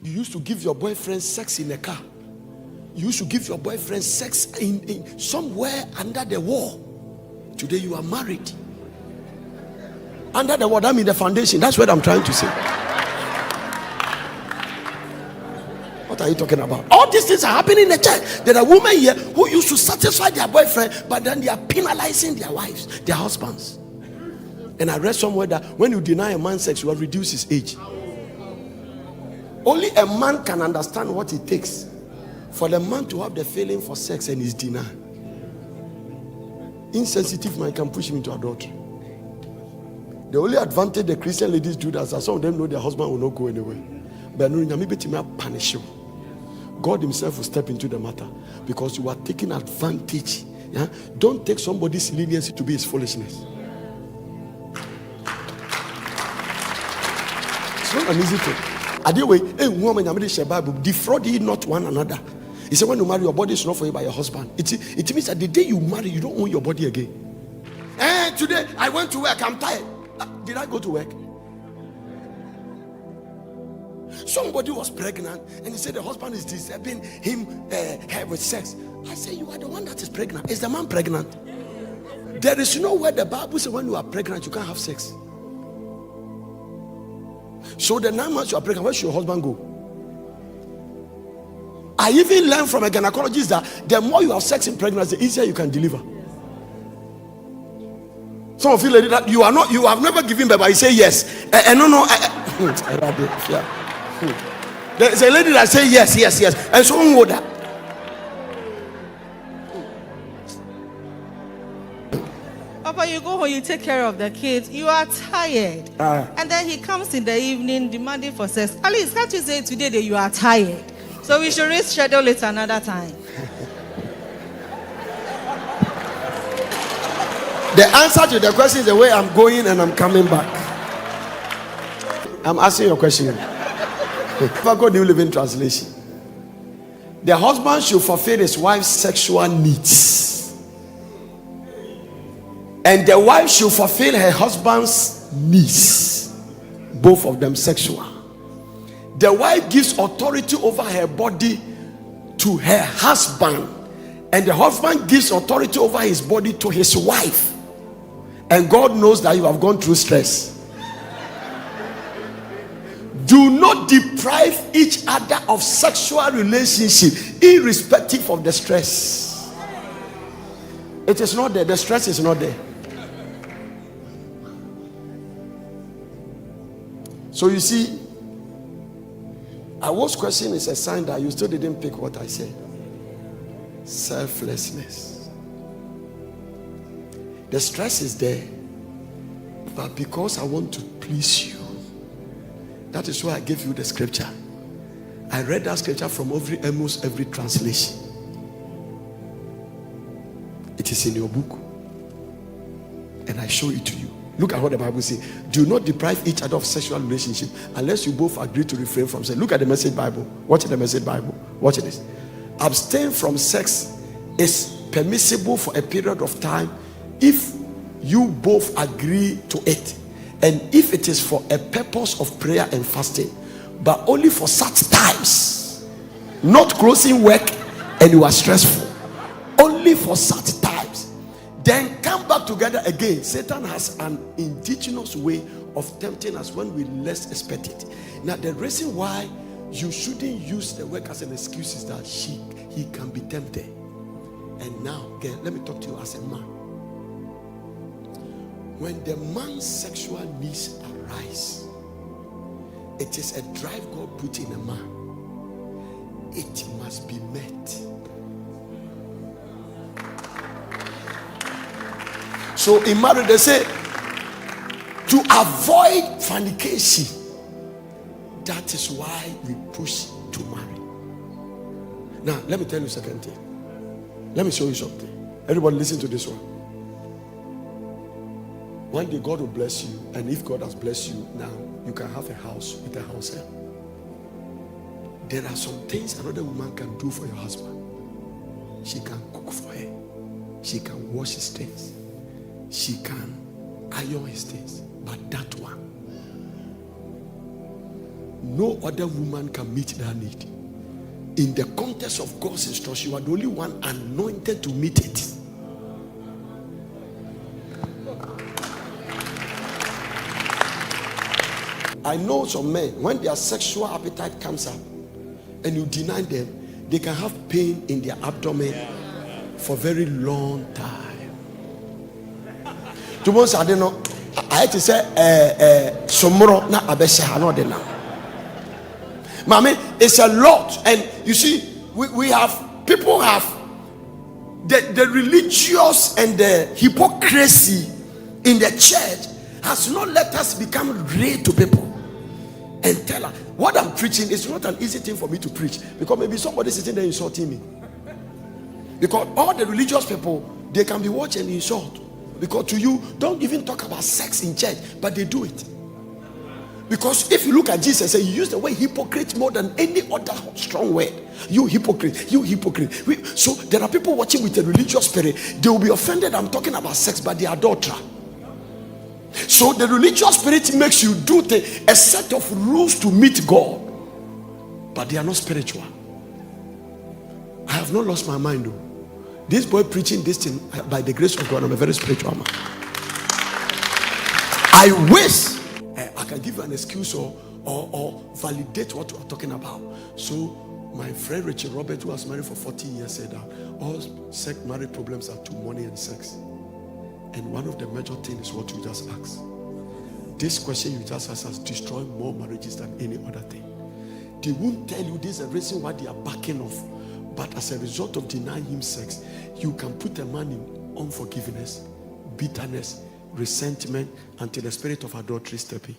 You used to give your boyfriend sex in a car. You used to give your boyfriend sex in somewhere under the wall. Today you are married. Under the wall, I mean the foundation. That's what I'm trying to say. What are you talking about? All these things are happening in the church. There are women here who used to satisfy their boyfriend, but then they are penalizing their wives, their husbands. And I read somewhere that when you deny a man sex, you will reduce his age. Only a man can understand what it takes for the man to have the feeling for sex and is denied. Insensitive man can push him into adultery. The only advantage the Christian ladies do that is that some of them know their husband will not go anywhere. But no, punish you. God himself will step into the matter because you are taking advantage. Yeah? Don't take somebody's leniency to be his foolishness. It's not an easy thing. Defraud ye not one another. He said, when you marry, your body is not for you by your husband. It means that the day you marry, you don't own your body again. Today I went to work, I'm tired. Did I go to work? Somebody was pregnant and he said the husband is disturbing her with sex. I said, you are the one that is pregnant. Is the man pregnant? There is nowhere the Bible says when you are pregnant you can't have sex. So the 9 months you are pregnant, where should your husband go? I even learned from a gynecologist that the more you have sex in pregnancy, the easier you can deliver. Some of you ladies that you have never given birth, but you say yes. There's a lady that say yes, and so on would that. Papa, you go home, you take care of the kids, you are tired. And then he comes in the evening demanding for sex. At least can't you say today that you are tired? So we should reschedule it another time. The answer to the question is the way I'm going and I'm coming back. I'm asking your question. If I go New Living Translation, the husband should fulfill his wife's sexual needs, and the wife should fulfill her husband's needs, both of them sexual. The wife gives authority over her body to her husband, and the husband gives authority over his body to his wife. And God knows that you have gone through stress. Do not deprive each other of sexual relationship, irrespective of the stress. It is not there. The stress is not there. So you see, I was questioning is a sign that you still didn't pick what I said. Selflessness. The stress is there, but because I want to please you, that is why I gave you the scripture. I read that scripture from almost every translation. It is in your book, and I show it to you. Look at what the Bible says. Do not deprive each other of sexual relationship unless you both agree to refrain from sex. Look at the Message Bible. Watch the Message Bible. Watch this. Abstain from sex is permissible for a period of time if you both agree to it, and if it is for a purpose of prayer and fasting, but only for such times, not closing work and you are stressful, only for such times. Then come back together again. Satan has an indigenous way of tempting us when we least expect it. Now the reason why you shouldn't use the work as an excuse is that he can be tempted. And now again, let me talk to you as a man. When the man's sexual needs arise, it is a drive God put in a man. It must be met. So in marriage they say to avoid fornication. That is why we push to marry. Now let me tell you a second thing. Let me show you something. Everybody listen to this one. One day God will bless you, and if God has blessed you now, you can have a house with a house help. There are some things another woman can do for your husband. She can cook for him. She can wash his things. She can iron his things. But that one, No other woman can meet that need. In the context of God's instruction, you are the only one anointed to meet it. I know some men, when their sexual appetite comes up and you deny them, they can have pain in their abdomen for a very long time. Tomorrow, I don't know. I had to say, "Somro na abesha no de na." Mami, it's a lot, and you see, we have people have the religious and the hypocrisy in the church has not let us become real to people and tell her what I'm preaching is not an easy thing for me to preach, because maybe somebody sitting there insulting me, because all the religious people, they can be watching and insult. Because to you, don't even talk about sex in church, but they do it. Because if you look at Jesus, he used the word hypocrite more than any other strong word. You hypocrite, you hypocrite. So there are people watching with a religious spirit. They will be offended I'm talking about sex, but they are adulterer. So the religious spirit makes you do a set of rules to meet God, but they are not spiritual. I have not lost my mind though. This boy preaching this thing, by the grace of God, I'm a very spiritual man. I wish I can give you an excuse or validate what we're talking about. So my friend Richard Robert, who was married for 40 years, said that all marriage problems are to money and sex. And one of the major things is what you just asked. This question you just asked has destroyed more marriages than any other thing. They won't tell you this is the reason why they are backing off. But as a result of denying him sex, you can put a man in unforgiveness, bitterness, resentment, until the spirit of adultery steps in.